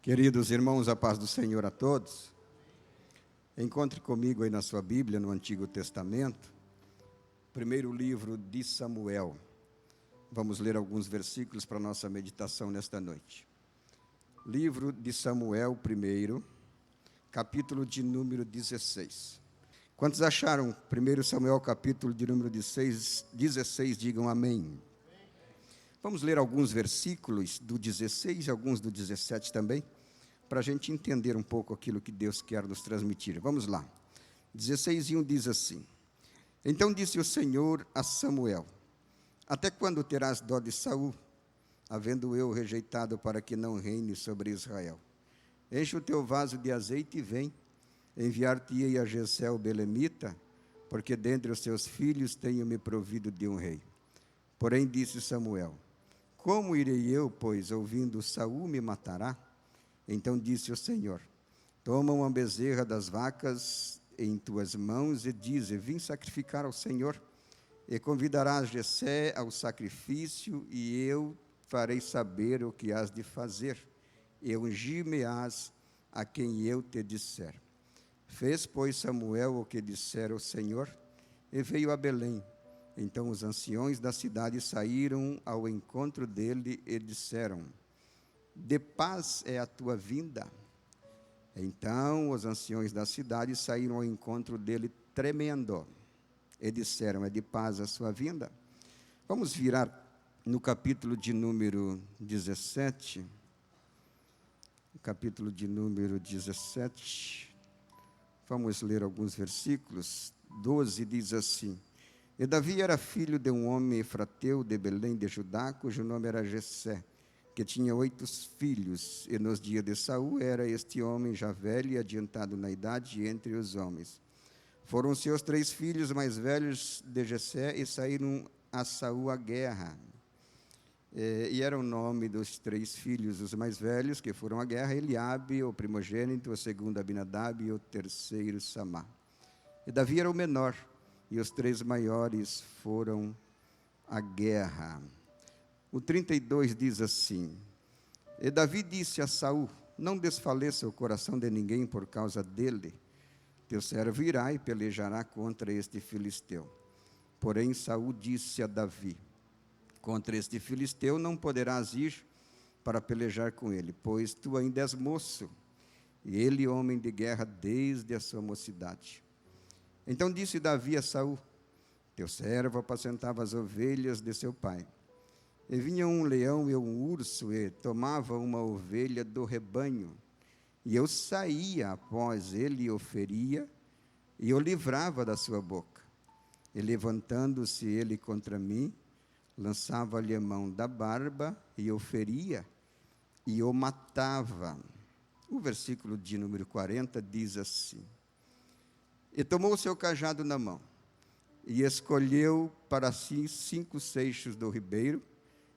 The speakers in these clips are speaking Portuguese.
Queridos irmãos, a paz do Senhor a todos. Encontre comigo aí na sua Bíblia, no Antigo Testamento, primeiro livro de Samuel. Vamos ler alguns versículos para a nossa meditação nesta noite. Livro de Samuel, primeiro, capítulo de número 16. Quantos acharam 1 Samuel, capítulo de número 16, digam amém. Vamos ler alguns versículos do 16 e alguns do 17 também, para a gente entender um pouco aquilo que Deus quer nos transmitir. Vamos lá. 16:1 diz assim: Então disse o Senhor a Samuel: Até quando terás dó de Saul, havendo eu rejeitado para que não reine sobre Israel? Enche o teu vaso de azeite e vem, enviar-te-ei a Jessé o belemita, porque dentre os seus filhos tenho me provido de um rei. Porém disse Samuel: Como irei eu, pois, ouvindo Saul me matará? Então disse o Senhor: Toma uma bezerra das vacas em tuas mãos e dize: Vim sacrificar ao Senhor, e convidarás Jessé ao sacrifício, e eu farei saber o que has de fazer, e ungir-me-ás a quem eu te disser. Fez, pois, Samuel o que dissera o Senhor, e veio a Belém. Então os anciões da cidade saíram ao encontro dele e disseram: De paz é a tua vinda. Então os anciões da cidade saíram ao encontro dele tremendo e disseram: É de paz a sua vinda? Vamos virar no capítulo de número 17. Capítulo de número 17. Vamos ler alguns versículos. 12 diz assim: E Davi era filho de um homem efrateu de Belém de Judá, cujo nome era Jessé, que tinha 8 filhos, e nos dias de Saul era este homem já velho e adiantado na idade entre os homens. Foram seus 3 filhos mais velhos de Jessé e saíram a Saul à guerra. E era o nome dos 3 filhos, os mais velhos que foram à guerra: Eliabe, o primogênito, o segundo Abinadab e o terceiro Samá. E Davi era o menor, e os 3 maiores foram à guerra. O 32 diz assim: E Davi disse a Saul: Não desfaleça o coração de ninguém por causa dele. Teu servo irá e pelejará contra este filisteu. Porém Saul disse a Davi: Contra este filisteu não poderás ir para pelejar com ele, pois tu ainda és moço, e ele homem de guerra desde a sua mocidade. Então disse Davi a Saul: Teu servo apacentava as ovelhas de seu pai. E vinha um leão e um urso e tomava uma ovelha do rebanho. E eu saía após ele e o feria, e o livrava da sua boca. E levantando-se ele contra mim, lançava-lhe a mão da barba, e o feria, e o matava. O versículo de número 40 diz assim: E tomou o seu cajado na mão, e escolheu para si 5 seixos do ribeiro,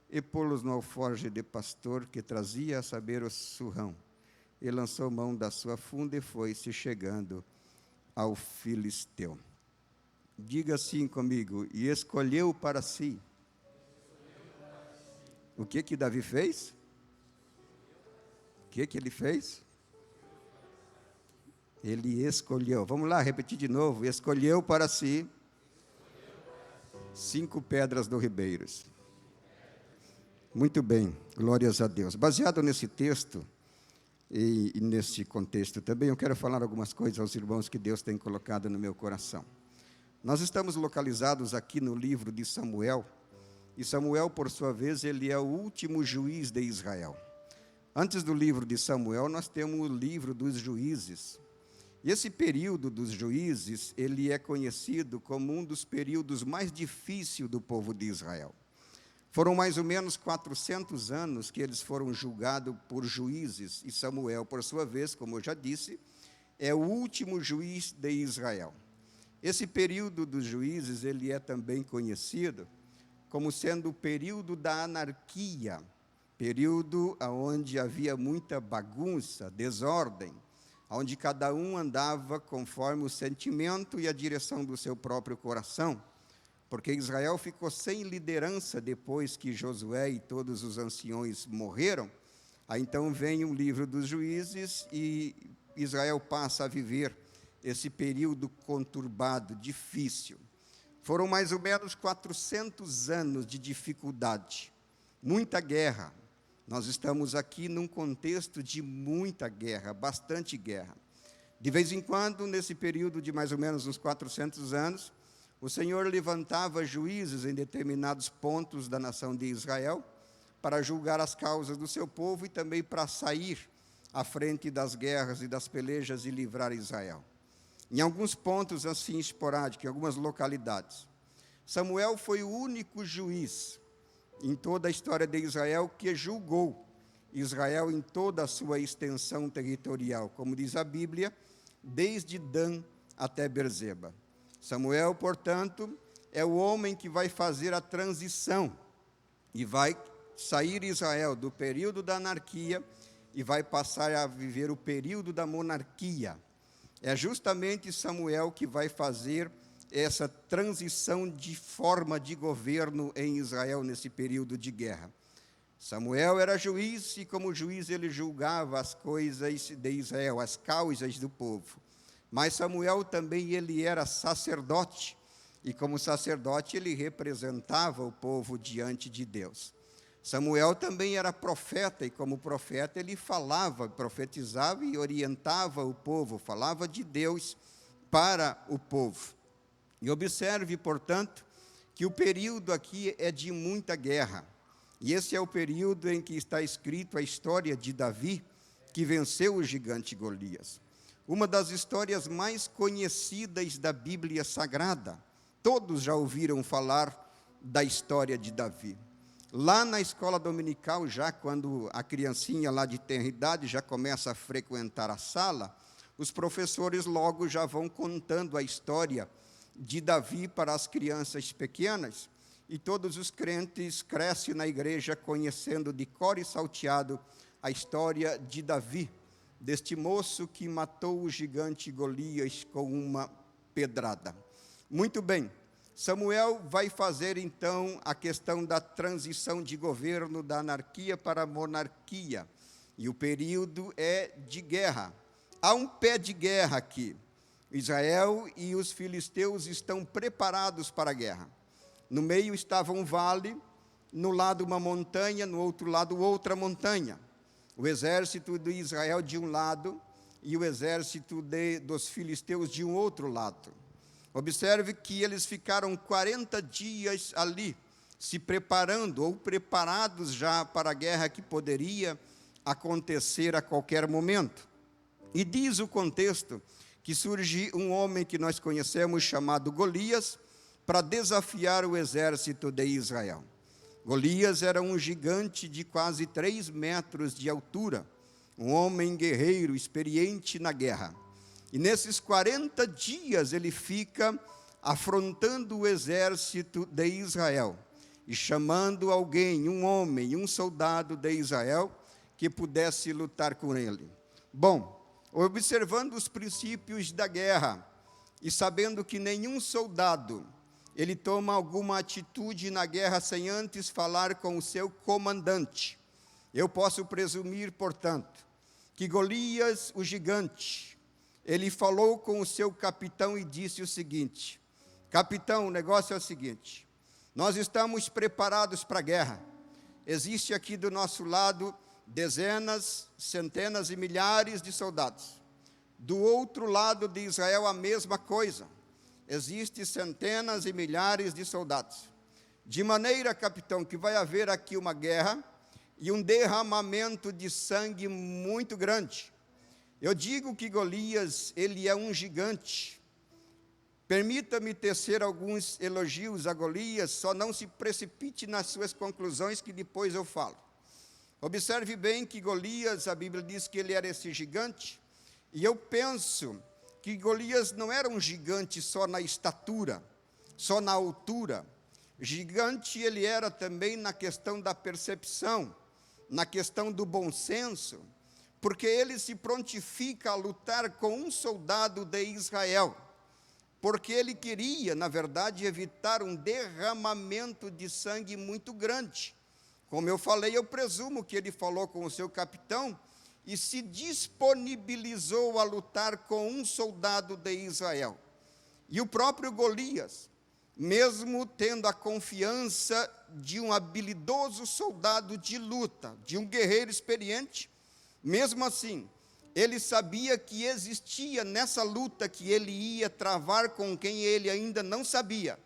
e pô-los no alforje de pastor que trazia, a saber, o surrão. E lançou mão da sua funda e foi-se chegando ao filisteu. Diga assim comigo: e escolheu para si. O que Davi fez? O que ele fez? Ele escolheu. Vamos lá, repetir de novo. Escolheu para si 5 pedras do ribeiro. Muito bem, glórias a Deus. Baseado nesse texto e nesse contexto também, eu quero falar algumas coisas aos irmãos que Deus tem colocado no meu coração. Nós estamos localizados aqui no livro de Samuel, e Samuel, por sua vez, ele é o último juiz de Israel. Antes do livro de Samuel, nós temos o livro dos juízes. E esse período dos juízes, ele é conhecido como um dos períodos mais difíceis do povo de Israel. Foram mais ou menos 400 anos que eles foram julgados por juízes, e Samuel, por sua vez, como eu já disse, é o último juiz de Israel. Esse período dos juízes, ele é também conhecido como sendo o período da anarquia, período onde havia muita bagunça, desordem, onde cada um andava conforme o sentimento e a direção do seu próprio coração, porque Israel ficou sem liderança depois que Josué e todos os anciões morreram. Aí então vem o livro dos Juízes e Israel passa a viver esse período conturbado, difícil. Foram mais ou menos 400 anos de dificuldade, muita guerra. Nós estamos aqui num contexto de muita guerra, bastante guerra. De vez em quando, nesse período de mais ou menos uns 400 anos, o Senhor levantava juízes em determinados pontos da nação de Israel para julgar as causas do seu povo e também para sair à frente das guerras e das pelejas e livrar Israel. Em alguns pontos assim esporádicos, em algumas localidades. Samuel foi o único juiz em toda a história de Israel que julgou Israel em toda a sua extensão territorial, como diz a Bíblia, desde Dan até Berzeba. Samuel, portanto, é o homem que vai fazer a transição e vai sair Israel do período da anarquia e vai passar a viver o período da monarquia. É justamente Samuel que vai fazer essa transição de forma de governo em Israel nesse período de guerra. Samuel era juiz e, como juiz, ele julgava as coisas de Israel, as causas do povo. Mas Samuel também ele era sacerdote e, como sacerdote, ele representava o povo diante de Deus. Samuel também era profeta e, como profeta, ele falava, profetizava e orientava o povo, falava de Deus para o povo. E observe, portanto, que o período aqui é de muita guerra. E esse é o período em que está escrito a história de Davi, que venceu o gigante Golias. Uma das histórias mais conhecidas da Bíblia Sagrada. Todos já ouviram falar da história de Davi. Lá na escola dominical, já quando a criancinha lá de tenra idade já começa a frequentar a sala, os professores logo já vão contando a história de Davi para as crianças pequenas, e todos os crentes crescem na igreja conhecendo de cor e salteado a história de Davi, deste moço que matou o gigante Golias com uma pedrada. Muito bem, Samuel vai fazer então a questão da transição de governo da anarquia para a monarquia, e o período é de guerra. Há um pé de guerra aqui. Israel e os filisteus estão preparados para a guerra. No meio estava um vale, no lado uma montanha, no outro lado outra montanha. O exército de Israel de um lado e o exército dos filisteus de um outro lado. Observe que eles ficaram 40 dias ali, se preparando ou preparados já para a guerra que poderia acontecer a qualquer momento. E diz o contexto que surge um homem que nós conhecemos chamado Golias para desafiar o exército de Israel. Golias era um gigante de quase 3 metros de altura, um homem guerreiro, experiente na guerra. E nesses 40 dias ele fica afrontando o exército de Israel e chamando alguém, um homem, um soldado de Israel que pudesse lutar com ele. Bom, observando os princípios da guerra e sabendo que nenhum soldado ele toma alguma atitude na guerra sem antes falar com o seu comandante, eu posso presumir, portanto, que Golias, o gigante, ele falou com o seu capitão e disse o seguinte: capitão, o negócio é o seguinte, nós estamos preparados para a guerra, existe aqui do nosso lado dezenas, centenas e milhares de soldados. Do outro lado de Israel a mesma coisa, existe centenas e milhares de soldados. De maneira, capitão, que vai haver aqui uma guerra e um derramamento de sangue muito grande. Eu digo que Golias, ele é um gigante. Permita-me tecer alguns elogios a Golias, só não se precipite nas suas conclusões que depois eu falo. Observe bem que Golias, a Bíblia diz que ele era esse gigante, e eu penso que Golias não era um gigante só na estatura, só na altura. Gigante ele era também na questão da percepção, na questão do bom senso, porque ele se prontifica a lutar com um soldado de Israel, porque ele queria, na verdade, evitar um derramamento de sangue muito grande. Como eu falei, eu presumo que ele falou com o seu capitão e se disponibilizou a lutar com um soldado de Israel. E o próprio Golias, mesmo tendo a confiança de um habilidoso soldado de luta, de um guerreiro experiente, mesmo assim, ele sabia que existia nessa luta que ele ia travar com quem ele ainda não sabia.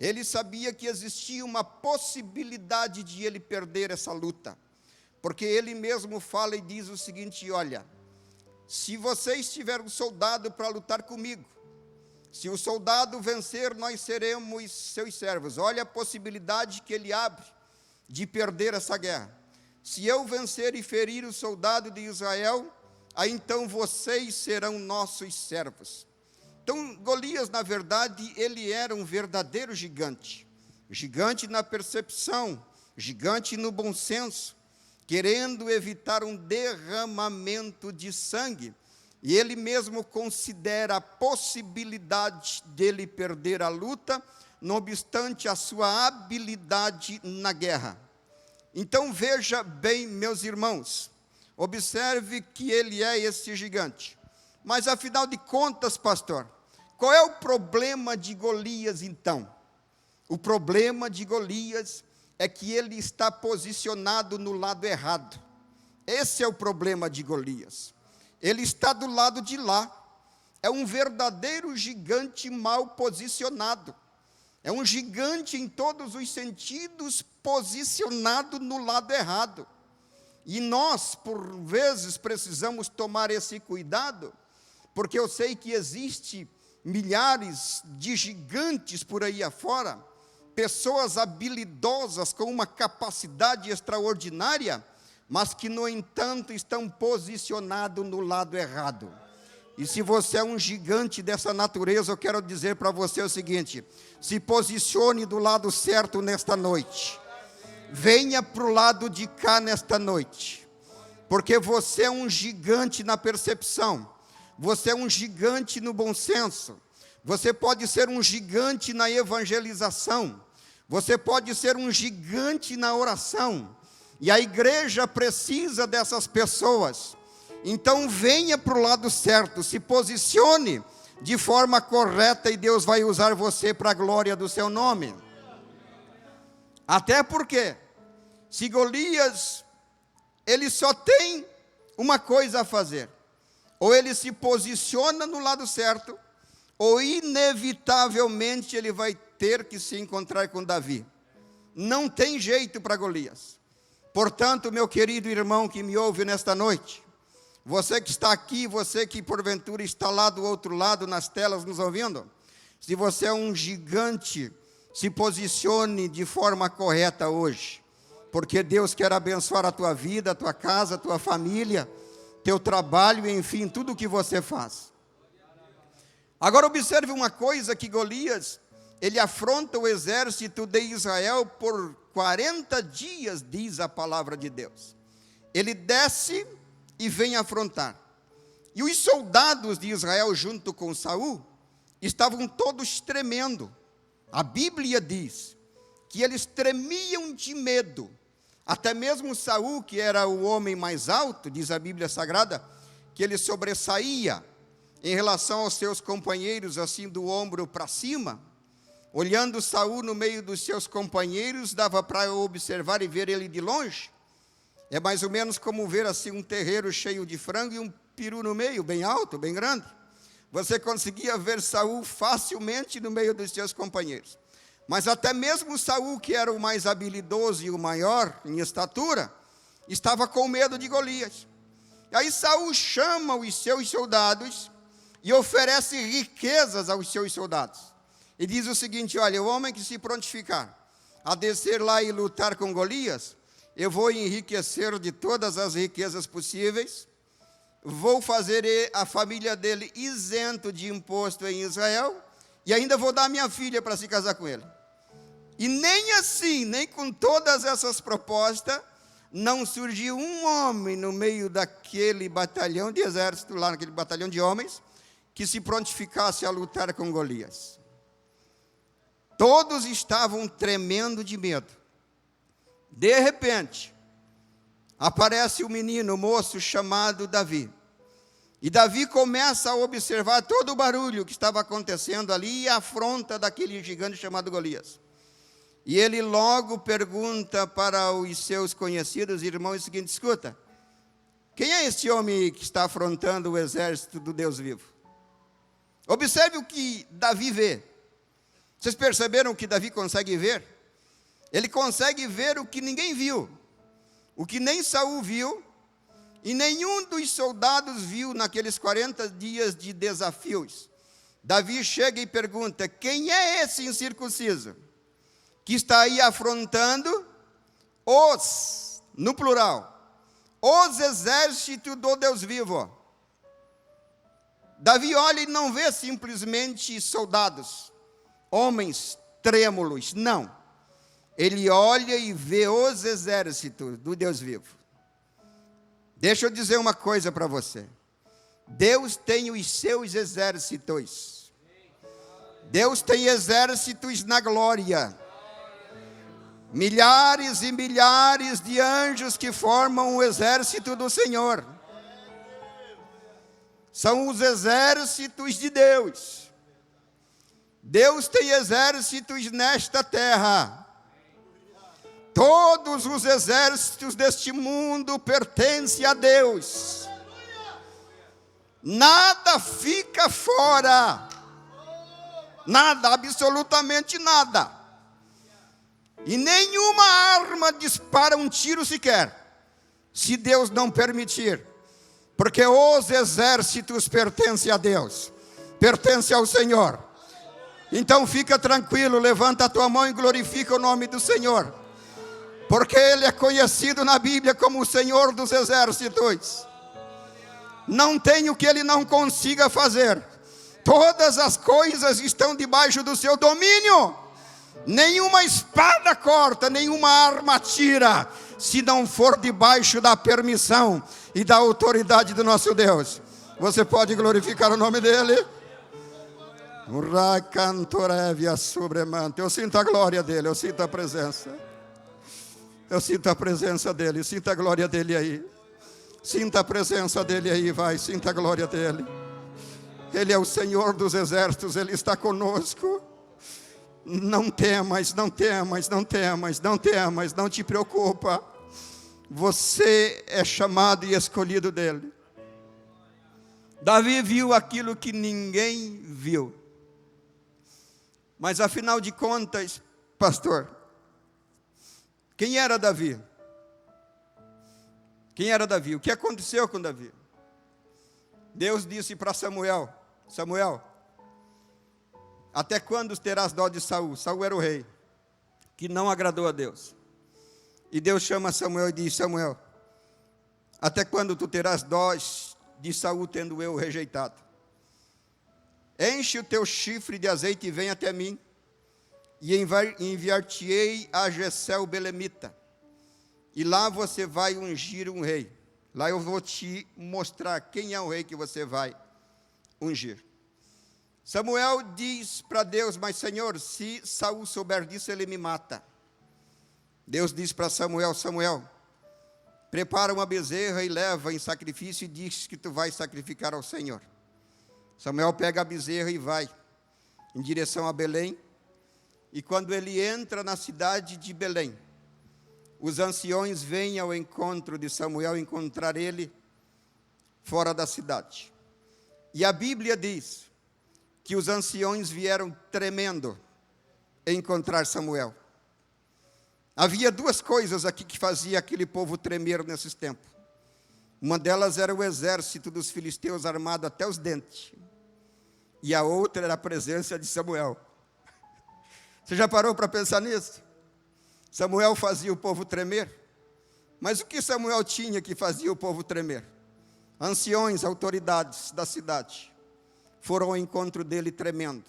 Ele sabia que existia uma possibilidade de ele perder essa luta. Porque ele mesmo fala e diz o seguinte: olha, se vocês tiverem um soldado para lutar comigo, se o soldado vencer, nós seremos seus servos. Olha a possibilidade que ele abre de perder essa guerra. Se eu vencer e ferir o soldado de Israel, aí então vocês serão nossos servos. Então, Golias, na verdade, ele era um verdadeiro gigante. Gigante na percepção, gigante no bom senso, querendo evitar um derramamento de sangue. E ele mesmo considera a possibilidade dele perder a luta, não obstante a sua habilidade na guerra. Então, veja bem, meus irmãos, observe que ele é esse gigante. Mas, afinal de contas, pastor, qual é o problema de Golias, então? O problema de Golias é que ele está posicionado no lado errado. Esse é o problema de Golias. Ele está do lado de lá. É um verdadeiro gigante mal posicionado. É um gigante em todos os sentidos, posicionado no lado errado. E nós, por vezes, precisamos tomar esse cuidado, porque eu sei que existe milhares de gigantes por aí afora, pessoas habilidosas com uma capacidade extraordinária, mas que, no entanto, estão posicionados no lado errado. E se você é um gigante dessa natureza, eu quero dizer para você o seguinte: se posicione do lado certo nesta noite. Venha para o lado de cá nesta noite, porque você é um gigante na percepção, você é um gigante no bom senso, você pode ser um gigante na evangelização, você pode ser um gigante na oração, e a igreja precisa dessas pessoas. Então venha para o lado certo, se posicione de forma correta e Deus vai usar você para a glória do seu nome. Até porque, se Golias, ele só tem uma coisa a fazer: ou ele se posiciona no lado certo, ou inevitavelmente ele vai ter que se encontrar com Davi. Não tem jeito para Golias. Portanto, meu querido irmão que me ouve nesta noite, você que está aqui, você que porventura está lá do outro lado nas telas nos ouvindo, se você é um gigante, se posicione de forma correta hoje, porque Deus quer abençoar a tua vida, a tua casa, a tua família, teu trabalho, enfim, tudo o que você faz. Agora observe uma coisa, que Golias, ele afronta o exército de Israel por 40 dias, diz a palavra de Deus. Ele desce e vem afrontar. E os soldados de Israel, junto com Saul, estavam todos tremendo. A Bíblia diz que eles tremiam de medo. Até mesmo Saul, que era o homem mais alto, diz a Bíblia Sagrada, que ele sobressaía em relação aos seus companheiros, assim do ombro para cima. Olhando Saul no meio dos seus companheiros, dava para observar e ver ele de longe. É mais ou menos como ver assim um terreiro cheio de frango e um peru no meio, bem alto, bem grande. Você conseguia ver Saul facilmente no meio dos seus companheiros. Mas até mesmo Saul, que era o mais habilidoso e o maior em estatura, estava com medo de Golias. E aí Saul chama os seus soldados e oferece riquezas aos seus soldados. E diz o seguinte: olha, o homem que se prontificar a descer lá e lutar com Golias, eu vou enriquecer de todas as riquezas possíveis, vou fazer a família dele isento de imposto em Israel, e ainda vou dar minha filha para se casar com ele. E nem assim, nem com todas essas propostas, não surgiu um homem no meio daquele batalhão de exército, lá naquele batalhão de homens, que se prontificasse a lutar com Golias. Todos estavam tremendo de medo. De repente, aparece um menino, um moço chamado Davi. E Davi começa a observar todo o barulho que estava acontecendo ali e a afronta daquele gigante chamado Golias. E ele logo pergunta para os seus conhecidos irmãos o seguinte: escuta, quem é esse homem que está afrontando o exército do Deus vivo? Observe o que Davi vê. Vocês perceberam o que Davi consegue ver? Ele consegue ver o que ninguém viu, o que nem Saul viu, e nenhum dos soldados viu naqueles 40 dias de desafios. Davi chega e pergunta: quem é esse incircunciso que está aí afrontando os, no plural, os exércitos do Deus vivo? Davi olha e não vê simplesmente soldados, homens trêmulos, não. Ele olha e vê os exércitos do Deus vivo. Deixa eu dizer uma coisa para você. Deus tem os seus exércitos. Deus tem exércitos na glória. Milhares e milhares de anjos que formam o exército do Senhor. São os exércitos de Deus. Deus tem exércitos nesta terra. Todos os exércitos deste mundo pertencem a Deus. Nada fica fora. Nada, absolutamente nada. E nenhuma arma dispara um tiro sequer, se Deus não permitir. Porque os exércitos pertencem a Deus, pertencem ao Senhor. Então fica tranquilo, levanta a tua mão e glorifica o nome do Senhor. Porque Ele é conhecido na Bíblia como o Senhor dos exércitos. Não tem o que Ele não consiga fazer. Todas as coisas estão debaixo do seu domínio. Nenhuma espada corta, nenhuma arma tira, se não for debaixo da permissão e da autoridade do nosso Deus. Você pode glorificar o nome dEle? Eu sinto a glória dEle, eu sinto a presença. Eu sinto a presença dEle, sinta a glória dEle aí. Sinta a presença dEle aí, vai, sinta a glória dEle. Ele é o Senhor dos exércitos, Ele está conosco. Não temas, não temas, não temas, não temas, não te preocupa. Você é chamado e escolhido dEle. Davi viu aquilo que ninguém viu. Mas afinal de contas, pastor, quem era Davi? Quem era Davi? O que aconteceu com Davi? Deus disse para Samuel: Samuel, até quando terás dó de Saul? Saul era o rei, que não agradou a Deus. E Deus chama Samuel e diz: Samuel, até quando tu terás dó de Saul, tendo eu rejeitado? Enche o teu chifre de azeite e vem até mim, e enviar-te-ei a Jessé o belemita, e lá você vai ungir um rei. Lá eu vou te mostrar quem é o rei que você vai ungir. Samuel diz para Deus: mas Senhor, se Saul souber disso, ele me mata. Deus diz para Samuel: Samuel, prepara uma bezerra e leva em sacrifício e diz que tu vais sacrificar ao Senhor. Samuel pega a bezerra e vai em direção a Belém. E quando ele entra na cidade de Belém, os anciões vêm ao encontro de Samuel encontrar ele fora da cidade. E a Bíblia diz que os anciões vieram tremendo encontrar Samuel. Havia duas coisas aqui que fazia aquele povo tremer nesses tempos. Uma delas era o exército dos filisteus armado até os dentes. E a outra era a presença de Samuel. Você já parou para pensar nisso? Samuel fazia o povo tremer. Mas o que Samuel tinha que fazia o povo tremer? Anciões, autoridades da cidade foram ao encontro dele tremendo.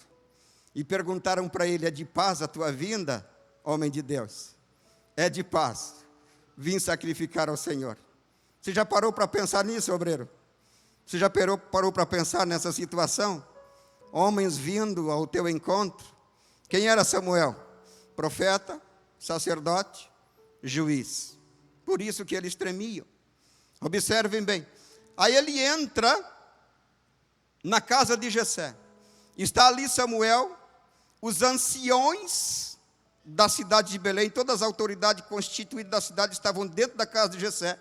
E perguntaram para ele: é de paz a tua vinda, homem de Deus? É de paz. Vim sacrificar ao Senhor. Você já parou para pensar nisso, obreiro? Você já parou para pensar nessa situação? Homens vindo ao teu encontro. Quem era Samuel? Profeta, sacerdote, juiz. Por isso que eles tremiam. Observem bem. Aí ele entra na casa de Jessé. Está ali Samuel, os anciões da cidade de Belém, todas as autoridades constituídas da cidade estavam dentro da casa de Jessé.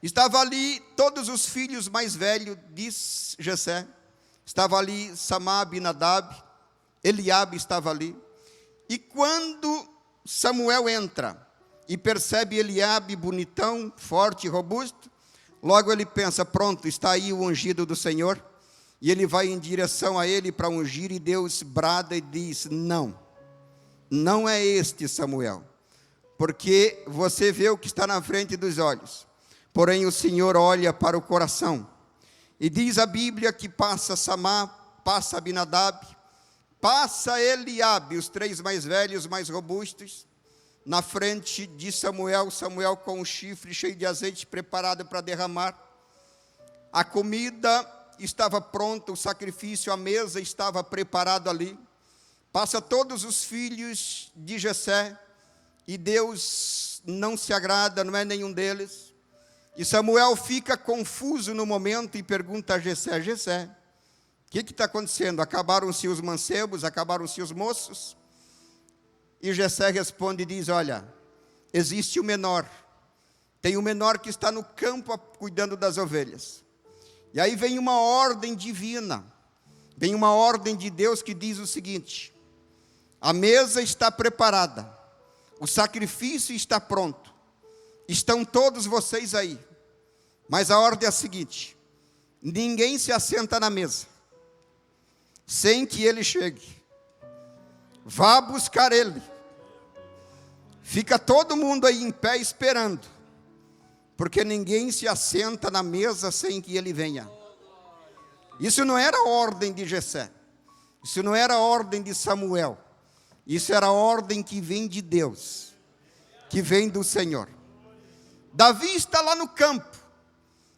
Estava ali todos os filhos mais velhos de Jessé. Estava ali Samá, Abinadab, Eliabe estava ali. E quando Samuel entra e percebe Eliabe bonitão, forte e robusto, logo ele pensa, pronto, está aí o ungido do Senhor. E ele vai em direção a ele para ungir, e Deus brada e diz, não, não é este Samuel, porque você vê o que está na frente dos olhos, porém o Senhor olha para o coração. E diz a Bíblia que passa Samá, passa Abinadab, passa Eliabe, os três mais velhos, mais robustos, na frente de Samuel, Samuel com um chifre cheio de azeite preparado para derramar. A comida estava pronta, o sacrifício, a mesa estava preparada ali. Passa todos os filhos de Jessé, e Deus não se agrada, não é nenhum deles. E Samuel fica confuso no momento e pergunta a Jessé, Jessé, o que está acontecendo? Acabaram-se os mancebos, acabaram-se os moços? E Jessé responde e diz, olha, existe o menor, tem o menor que está no campo cuidando das ovelhas. E aí vem uma ordem divina, vem uma ordem de Deus que diz o seguinte, a mesa está preparada, o sacrifício está pronto, estão todos vocês aí, mas a ordem é a seguinte, ninguém se assenta na mesa, sem que ele chegue, vá buscar ele, fica todo mundo aí em pé esperando, porque ninguém se assenta na mesa sem que ele venha. Isso não era a ordem de Jessé, isso não era a ordem de Samuel, isso era a ordem que vem de Deus, que vem do Senhor. Davi está lá no campo,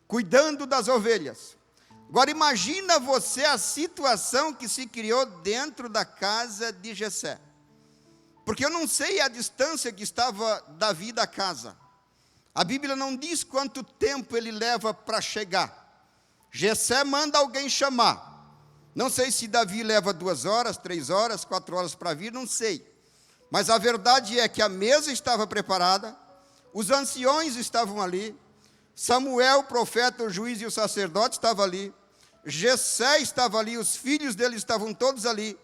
cuidando das ovelhas. Agora imagina você a situação que se criou dentro da casa de Jessé. Porque eu não sei a distância que estava Davi da casa. A Bíblia não diz quanto tempo ele leva para chegar. Jessé manda alguém chamar. Não sei se Davi leva 2 horas, 3 horas, 4 horas para vir, não sei. Mas a verdade é que a mesa estava preparada, os anciões estavam ali, Samuel, o profeta, o juiz e o sacerdote estavam ali, Jessé estava ali, os filhos dele estavam todos ali,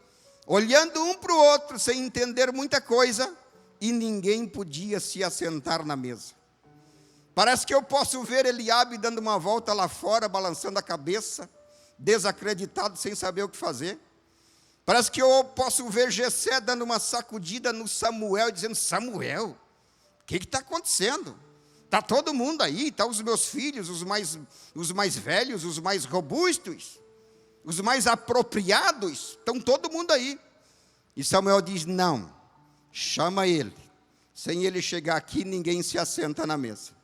olhando um para o outro, sem entender muita coisa, e ninguém podia se assentar na mesa. Parece que eu posso ver Eliabe dando uma volta lá fora, balançando a cabeça, desacreditado, sem saber o que fazer. Parece que eu posso ver Jessé dando uma sacudida no Samuel, dizendo, Samuel, o que está acontecendo? Está todo mundo aí, estão os meus filhos, os mais velhos, os mais robustos, os mais apropriados, estão todo mundo aí. E Samuel diz, não, chama ele. Sem ele chegar aqui, ninguém se assenta na mesa.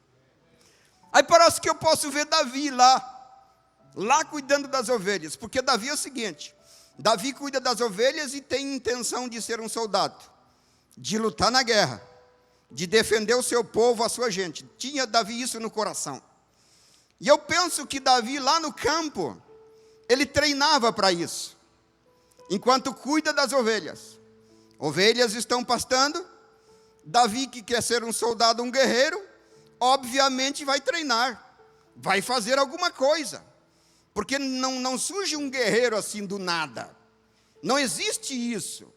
Aí parece que eu posso ver Davi lá cuidando das ovelhas, porque Davi é o seguinte, Davi cuida das ovelhas e tem intenção de ser um soldado, de lutar na guerra, de defender o seu povo, a sua gente. Tinha Davi isso no coração. E eu penso que Davi lá no campo, ele treinava para isso. Enquanto cuida das ovelhas. Ovelhas estão pastando. Davi, que quer ser um soldado, um guerreiro, obviamente vai treinar. Vai fazer alguma coisa. Porque não surge um guerreiro assim do nada. Não existe isso.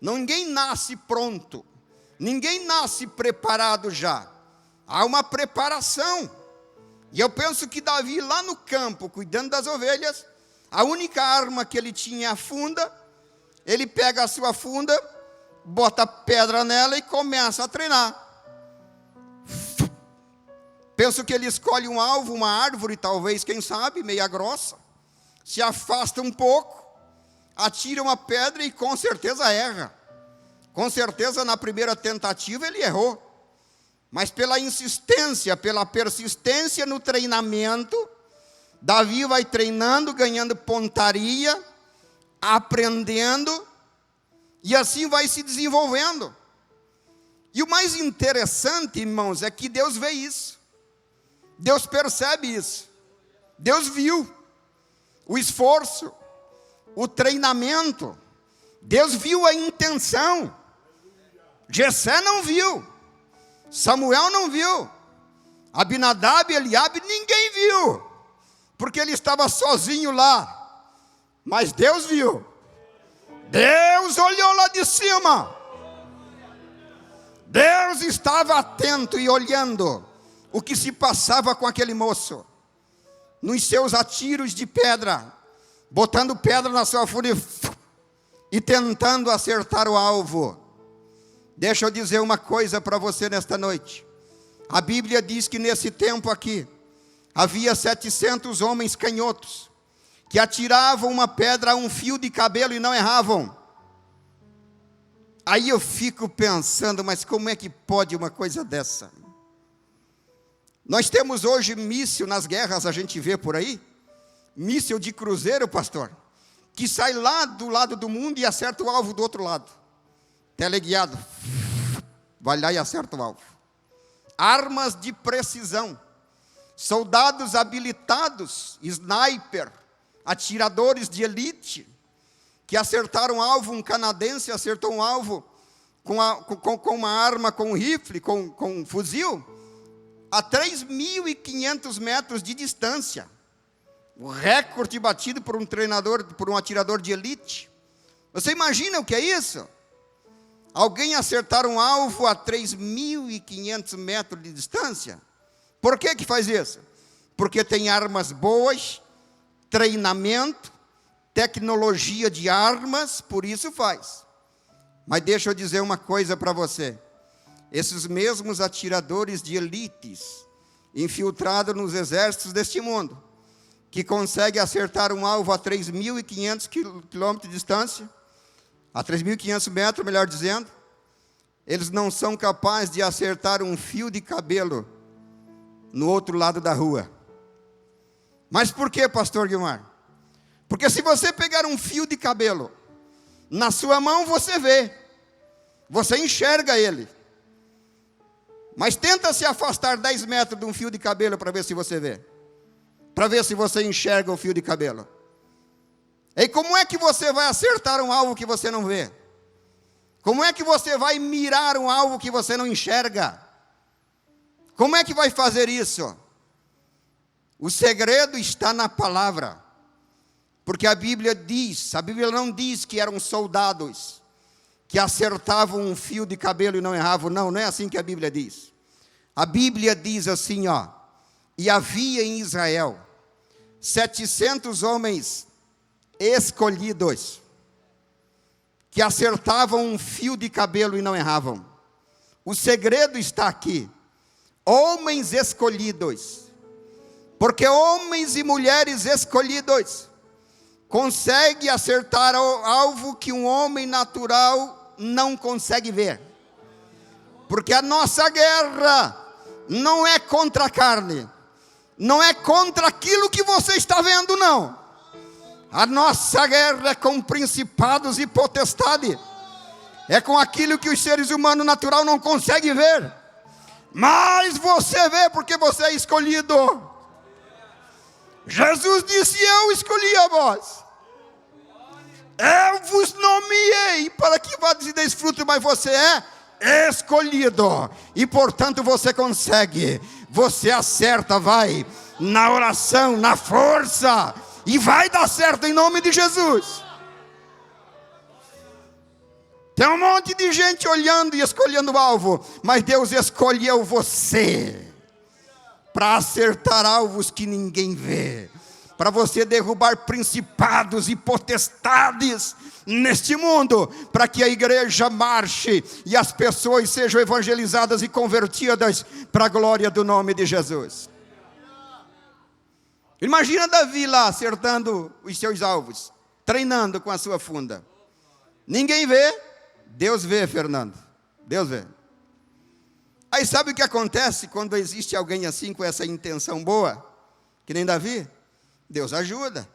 Ninguém nasce pronto. Ninguém nasce preparado já. Há uma preparação. E eu penso que Davi lá no campo, cuidando das ovelhas, a única arma que ele tinha é a funda. Ele pega a sua funda, bota pedra nela e começa a treinar. Penso que ele escolhe um alvo, uma árvore, talvez, quem sabe, meia grossa. Se afasta um pouco, atira uma pedra e com certeza erra. Com certeza, na primeira tentativa, ele errou. Mas pela insistência, pela persistência no treinamento, Davi vai treinando, ganhando pontaria, aprendendo, e assim vai se desenvolvendo. E o mais interessante, irmãos, é que Deus vê isso. Deus percebe isso. Deus viu o esforço, o treinamento. Deus viu a intenção. Jessé não viu. Samuel não viu. Abinadab e Eliabe ninguém viu. Porque ele estava sozinho lá. Mas Deus viu. Deus olhou lá de cima. Deus estava atento e olhando o que se passava com aquele moço. Nos seus atiros de pedra. Botando pedra na sua fúria e tentando acertar o alvo. Deixa eu dizer uma coisa para você nesta noite. A Bíblia diz que nesse tempo aqui, havia 700 homens canhotos, que atiravam uma pedra a um fio de cabelo e não erravam. Aí eu fico pensando, mas como é que pode uma coisa dessa? Nós temos hoje míssil nas guerras, a gente vê por aí, míssil de cruzeiro, pastor, que sai lá do lado do mundo e acerta o alvo do outro lado. Teleguiado, vai lá e acerta o alvo. Armas de precisão, soldados habilitados, sniper, atiradores de elite, que acertaram um alvo. Um canadense acertou um alvo com uma arma, com um rifle, com um fuzil, a 3.500 metros de distância. O recorde batido por um treinador, por um atirador de elite. Você imagina o que é isso? Alguém acertar um alvo a 3.500 metros de distância? Por que faz isso? Porque tem armas boas, treinamento, tecnologia de armas, por isso faz. Mas deixa eu dizer uma coisa para você. Esses mesmos atiradores de elites, infiltrados nos exércitos deste mundo, que conseguem acertar um alvo a 3.500 quilômetros de distância, a 3.500 metros, melhor dizendo, eles não são capazes de acertar um fio de cabelo no outro lado da rua. Mas por que, pastor Guilmar? Porque se você pegar um fio de cabelo na sua mão, você vê, você enxerga ele. Mas tenta se afastar 10 metros de um fio de cabelo para ver se você vê. Para ver se você enxerga o fio de cabelo. E como é que você vai acertar um alvo que você não vê? Como é que você vai mirar um alvo que você não enxerga? Como é que vai fazer isso? O segredo está na palavra. Porque a Bíblia não diz que eram soldados que acertavam um fio de cabelo e não erravam. Não é assim que a Bíblia diz. A Bíblia diz assim, ó. E havia em Israel 700 homens escolhidos, que acertavam um fio de cabelo e não erravam. O segredo está aqui. Homens escolhidos. Porque homens e mulheres escolhidos conseguem acertar o alvo que um homem natural não consegue ver. Porque a nossa guerra não é contra a carne, não é contra aquilo que você está vendo, não. A nossa guerra é com principados e potestade, é com aquilo que os seres humanos natural não conseguem ver. Mas você vê porque você é escolhido. Jesus disse: eu escolhi a vós, eu vos nomeei para que vades e deis fruto, mas você é escolhido, e portanto você consegue, você acerta, vai na oração, na força, e vai dar certo em nome de Jesus. Tem um monte de gente olhando e escolhendo o alvo, mas Deus escolheu você para acertar alvos que ninguém vê, para você derrubar principados e potestades neste mundo, para que a igreja marche e as pessoas sejam evangelizadas e convertidas para a glória do nome de Jesus. Imagina Davi lá acertando os seus alvos, treinando com a sua funda. Ninguém vê, Deus vê, Fernando, Deus vê. Aí sabe o que acontece quando existe alguém assim com essa intenção boa, que nem Davi? Deus ajuda.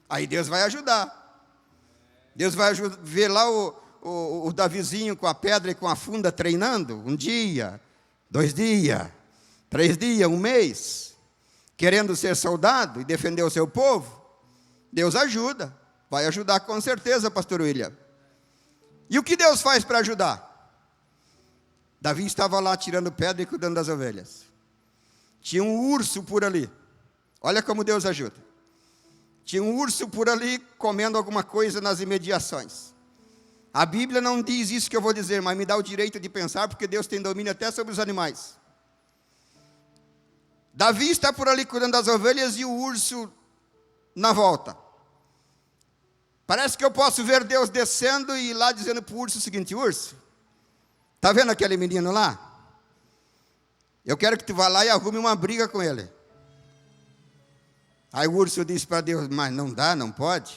Aí Deus vai ajudar. Deus vai ver lá o Davizinho com a pedra e com a funda treinando? 1 dia, 2 dias, 3 dias, 1 mês, querendo ser soldado e defender o seu povo? Deus ajuda, vai ajudar com certeza, pastor William. E o que Deus faz para ajudar? Davi estava lá tirando pedra e cuidando das ovelhas. Tinha um urso por ali. Olha como Deus ajuda. Tinha um urso por ali comendo alguma coisa nas imediações. A Bíblia não diz isso que eu vou dizer, mas me dá o direito de pensar, porque Deus tem domínio até sobre os animais. Davi está por ali cuidando das ovelhas e o urso na volta. Parece que eu posso ver Deus descendo e ir lá dizendo para o urso o seguinte: urso, está vendo aquele menino lá? Eu quero que tu vá lá e arrume uma briga com ele. Aí o urso disse para Deus: mas não dá, não pode.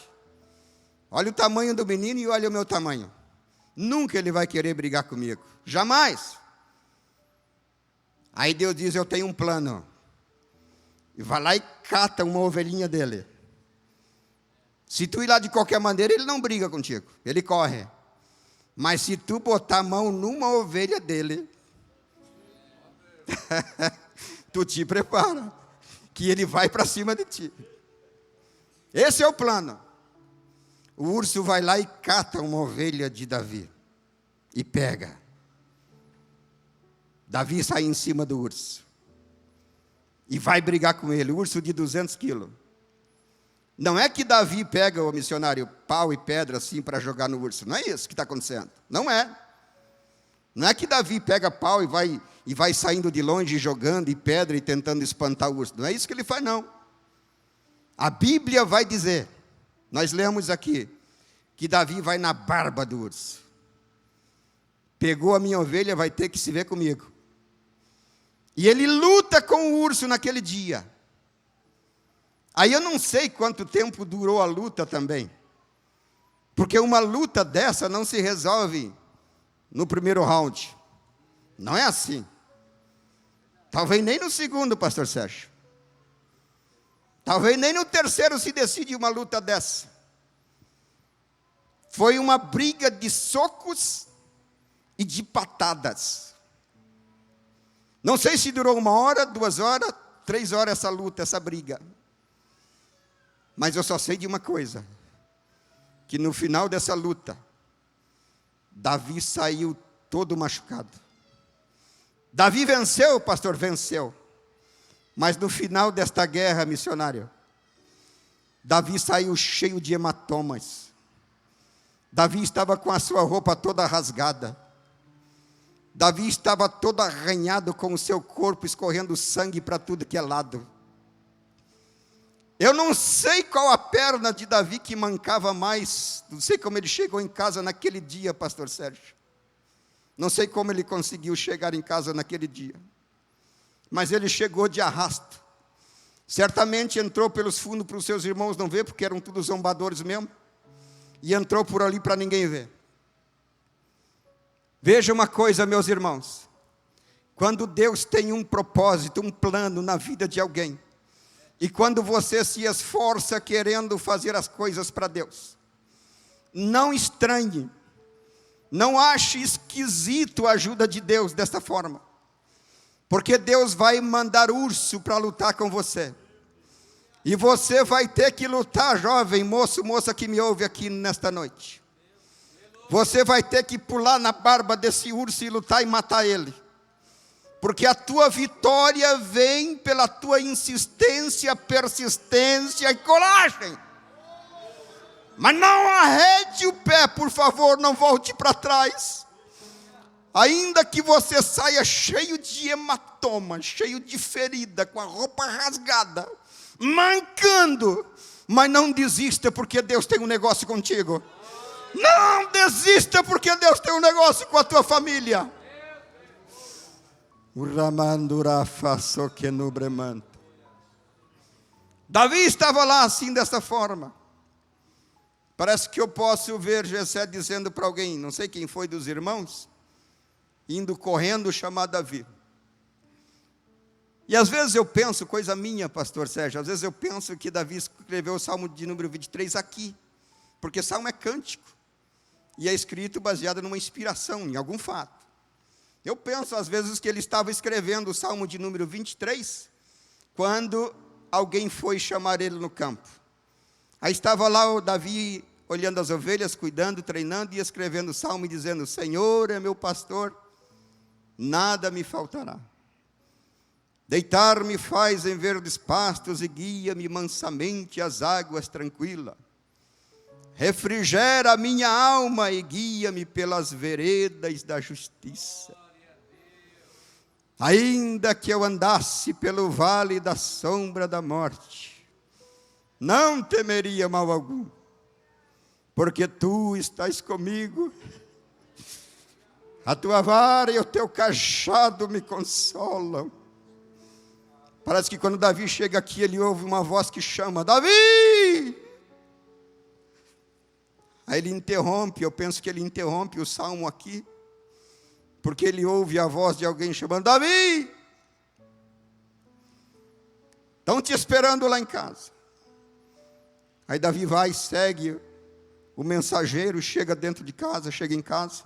Olha o tamanho do menino e olha o meu tamanho. Nunca ele vai querer brigar comigo, jamais. Aí Deus diz: eu tenho um plano. E vai lá e cata uma ovelhinha dele. Se tu ir lá de qualquer maneira, ele não briga contigo, ele corre. Mas se tu botar a mão numa ovelha dele, tu te prepara, que ele vai para cima de ti. Esse é o plano. O urso vai lá e cata uma ovelha de Davi e pega. Davi sai em cima do urso e vai brigar com ele, o urso de 200 quilos. Não é que Davi pega, o missionário, pau e pedra assim para jogar no urso. Não é isso que está acontecendo. Não é. Não é que Davi pega pau e vai saindo de longe, jogando e pedra e tentando espantar o urso. Não é isso que ele faz, não. A Bíblia vai dizer, nós lemos aqui, que Davi vai na barba do urso. Pegou a minha ovelha, vai ter que se ver comigo. E ele luta com o urso naquele dia. Aí eu não sei quanto tempo durou a luta também. Porque uma luta dessa não se resolve no primeiro round. Não é assim. Talvez nem no segundo, pastor Sérgio. Talvez nem no terceiro se decide uma luta dessa. Foi uma briga de socos e de patadas. Não sei se durou 1 hora, 2 horas, 3 horas essa luta, essa briga. Mas eu só sei de uma coisa, que no final dessa luta, Davi saiu todo machucado. Davi venceu, pastor, venceu. Mas no final desta guerra, missionário, Davi saiu cheio de hematomas. Davi estava com a sua roupa toda rasgada. Davi estava todo arranhado, com o seu corpo escorrendo sangue para tudo que é lado. Eu não sei qual a perna de Davi que mancava mais. Não sei como ele chegou em casa naquele dia, pastor Sérgio. Não sei como ele conseguiu chegar em casa naquele dia. Mas ele chegou de arrasto. Certamente entrou pelos fundos para os seus irmãos não ver, porque eram todos zombadores mesmo. E entrou por ali para ninguém ver. Veja uma coisa, meus irmãos. Quando Deus tem um propósito, um plano na vida de alguém, e quando você se esforça querendo fazer as coisas para Deus, não estranhe, não ache esquisito a ajuda de Deus desta forma, porque Deus vai mandar urso para lutar com você, e você vai ter que lutar, jovem, moço, moça que me ouve aqui nesta noite, você vai ter que pular na barba desse urso e lutar e matar ele, porque a tua vitória vem pela tua insistência, persistência e coragem. Mas não arrede o pé, por favor, não volte para trás. Ainda que você saia cheio de hematoma, cheio de ferida, com a roupa rasgada, mancando, mas não desista, porque Deus tem um negócio contigo. Não desista, porque Deus tem um negócio com a tua família. Davi estava lá assim, dessa forma. Parece que eu posso ver Jessé dizendo para alguém, não sei quem foi dos irmãos, indo correndo chamar Davi. E às vezes eu penso, coisa minha, pastor Sérgio, às vezes eu penso que Davi escreveu o Salmo de número 23 aqui, porque Salmo é cântico. e é escrito baseado numa inspiração, em algum fato. Eu penso às vezes que ele estava escrevendo o Salmo de número 23, quando alguém foi chamar ele no campo. Aí estava lá o Davi olhando as ovelhas, cuidando, treinando e escrevendo o Salmo e dizendo: Senhor é meu pastor, nada me faltará. Deitar-me faz em verdes pastos e guia-me mansamente às águas tranquilas. Refrigera a minha alma e guia-me pelas veredas da justiça. Ainda que eu andasse pelo vale da sombra da morte, não temeria mal algum, porque tu estás comigo. A tua vara e o teu cajado me consolam. Parece que quando Davi chega aqui, ele ouve uma voz que chama: Davi! Aí ele interrompe, eu penso que ele interrompe o salmo aqui, porque ele ouve a voz de alguém chamando: Davi! Estão te esperando lá em casa. Aí Davi vai, segue o mensageiro, chega dentro de casa, chega em casa.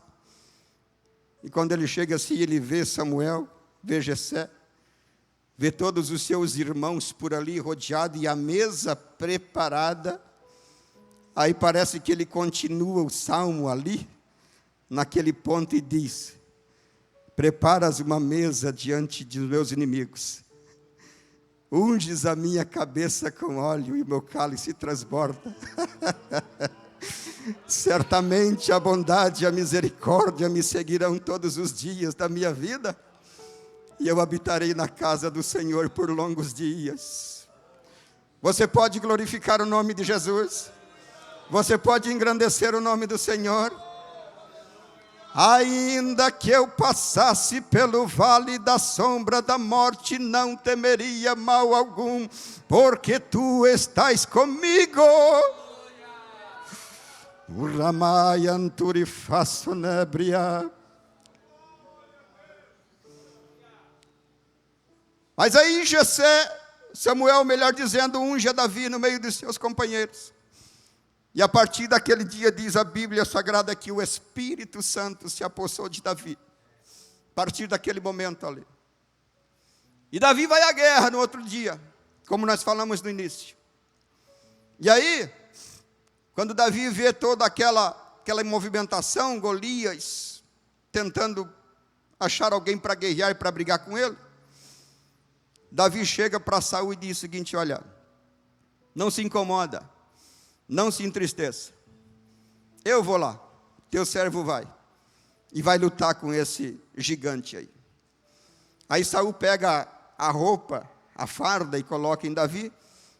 E quando ele chega assim, ele vê Samuel, vê Jessé, vê todos os seus irmãos por ali rodeados e a mesa preparada. Aí parece que ele continua o salmo ali, naquele ponto, e diz: preparas uma mesa diante dos meus inimigos, unges a minha cabeça com óleo e meu cálice transborda. Certamente a bondade e a misericórdia me seguirão todos os dias da minha vida, e eu habitarei na casa do Senhor por longos dias. Você pode glorificar o nome de Jesus? Você pode engrandecer o nome do Senhor? Ainda que eu passasse pelo vale da sombra da morte, não temeria mal algum, porque tu estás comigo. Mas aí Samuel, melhor dizendo, unge a Davi no meio de seus companheiros. E a partir daquele dia, diz a Bíblia Sagrada, que o Espírito Santo se apossou de Davi. A partir daquele momento ali. E Davi vai à guerra no outro dia, como nós falamos no início. E aí, quando Davi vê toda aquela movimentação, Golias tentando achar alguém para guerrear e para brigar com ele, Davi chega para Saul e diz o seguinte: olha, não se incomoda, não se entristeça, eu vou lá, teu servo vai, e vai lutar com esse gigante aí. Aí Saul pega a roupa, a farda, e coloca em Davi.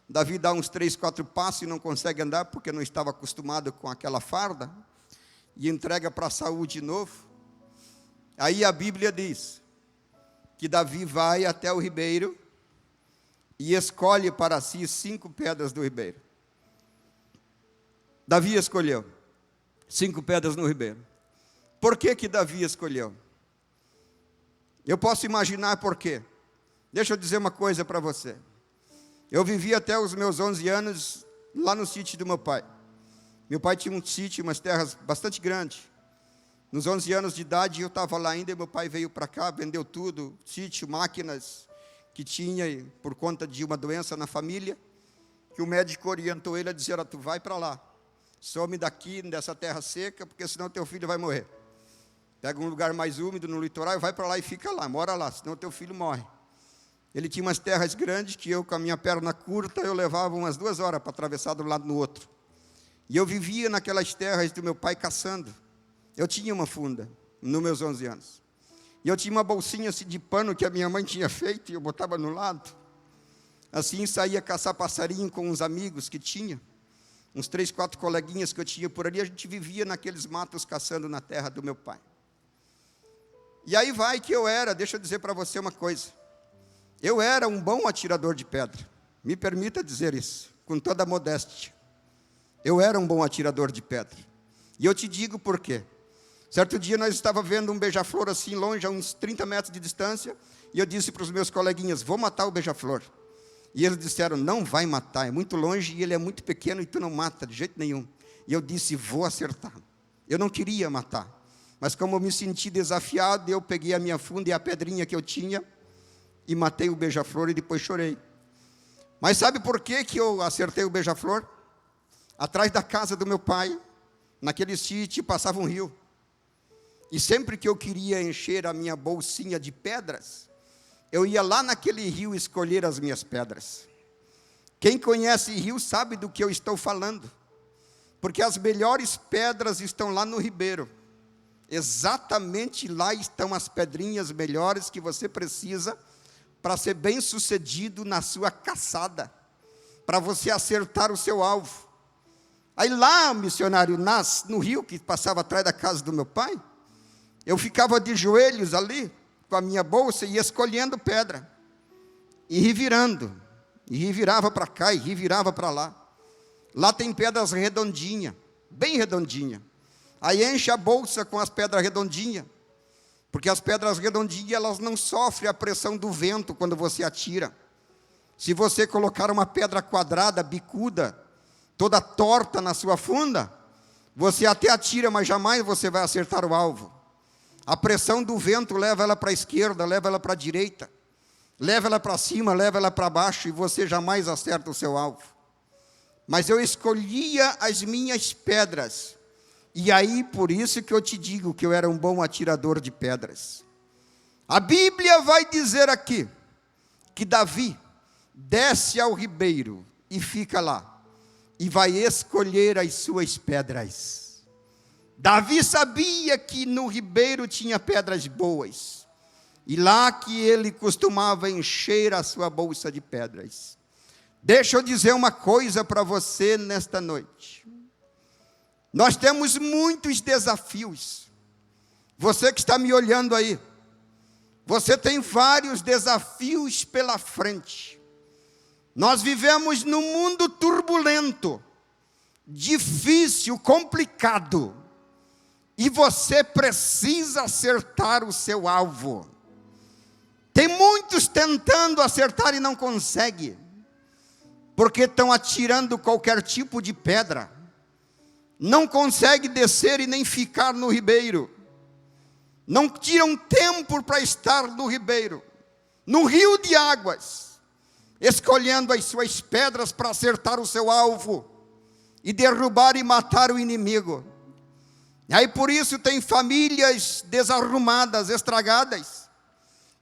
Davi dá uns 3, 4 passos e não consegue andar, porque não estava acostumado com aquela farda, e entrega para Saul de novo. Aí a Bíblia diz que Davi vai até o ribeiro e escolhe para si 5 pedras do ribeiro. Davi escolheu 5 pedras no ribeiro. Por que Davi escolheu? Eu posso imaginar por quê. Deixa eu dizer uma coisa para você. Eu vivi até os meus 11 anos lá no sítio do meu pai. Meu pai tinha um sítio, umas terras bastante grandes. Nos 11 anos de idade eu estava lá ainda, e meu pai veio para cá, vendeu tudo, sítio, máquinas que tinha por conta de uma doença na família, que o médico orientou ele a dizer: tu vai para lá, some daqui, dessa terra seca, porque senão teu filho vai morrer. Pega um lugar mais úmido no litoral, vai para lá e fica lá, mora lá, senão teu filho morre. Ele tinha umas terras grandes que eu, com a minha perna curta, eu levava umas 2 horas para atravessar de um lado no outro. E eu vivia naquelas terras do meu pai caçando. Eu tinha uma funda, nos meus 11 anos. E eu tinha uma bolsinha assim de pano que a minha mãe tinha feito, e eu botava no lado. Assim saía caçar passarinho com uns amigos que tinha. Uns 3, 4 coleguinhas que eu tinha por ali, a gente vivia naqueles matos caçando na terra do meu pai. E aí vai que deixa eu dizer para você uma coisa. Eu era um bom atirador de pedra. Me permita dizer isso, com toda a modéstia. Eu era um bom atirador de pedra. E eu te digo por quê. Certo dia nós estávamos vendo um beija-flor assim longe, a uns 30 metros de distância, e eu disse para os meus coleguinhas: vou matar o beija-flor. E eles disseram: não vai matar, é muito longe e ele é muito pequeno e tu não mata de jeito nenhum. E eu disse: vou acertar. Eu não queria matar, mas como eu me senti desafiado, eu peguei a minha funda e a pedrinha que eu tinha e matei o beija-flor e depois chorei. Mas sabe por que eu acertei o beija-flor? Atrás da casa do meu pai, naquele sítio, passava um rio. E sempre que eu queria encher a minha bolsinha de pedras, eu ia lá naquele rio escolher as minhas pedras. Quem conhece rio sabe do que eu estou falando, porque as melhores pedras estão lá no ribeiro. Exatamente lá estão as pedrinhas melhores que você precisa para ser bem sucedido na sua caçada, para você acertar o seu alvo. Aí lá, missionário, no rio que passava atrás da casa do meu pai, eu ficava de joelhos ali, com a minha bolsa, e escolhendo pedra, e revirando, e revirava para cá, e revirava para lá. Lá tem pedras redondinhas, bem redondinhas. Aí enche a bolsa com as pedras redondinhas, porque as pedras redondinhas, elas não sofrem a pressão do vento quando você atira. Se você colocar uma pedra quadrada, bicuda, toda torta na sua funda, você até atira, mas jamais você vai acertar o alvo. A pressão do vento leva ela para a esquerda, leva ela para a direita, leva ela para cima, leva ela para baixo, e você jamais acerta o seu alvo. Mas eu escolhia as minhas pedras, e aí por isso que eu te digo que eu era um bom atirador de pedras. A Bíblia vai dizer aqui, que Davi desce ao ribeiro, e fica lá, e vai escolher as suas pedras. Davi sabia que no ribeiro tinha pedras boas, e lá que ele costumava encher a sua bolsa de pedras. Deixa eu dizer uma coisa para você nesta noite. Nós temos muitos desafios. Você que está me olhando aí, você tem vários desafios pela frente. Nós vivemos num mundo turbulento, difícil, complicado. E você precisa acertar o seu alvo. Tem muitos tentando acertar e não conseguem, porque estão atirando qualquer tipo de pedra. Não conseguem descer e nem ficar no ribeiro. Não tiram tempo para estar no ribeiro, no rio de águas, escolhendo as suas pedras para acertar o seu alvo e derrubar e matar o inimigo. E aí por isso tem famílias desarrumadas, estragadas,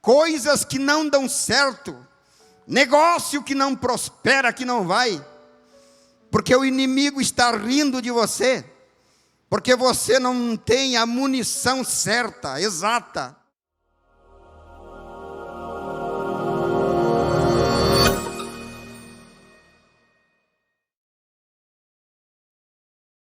coisas que não dão certo, negócio que não prospera, que não vai, porque o inimigo está rindo de você, porque você não tem a munição certa, exata,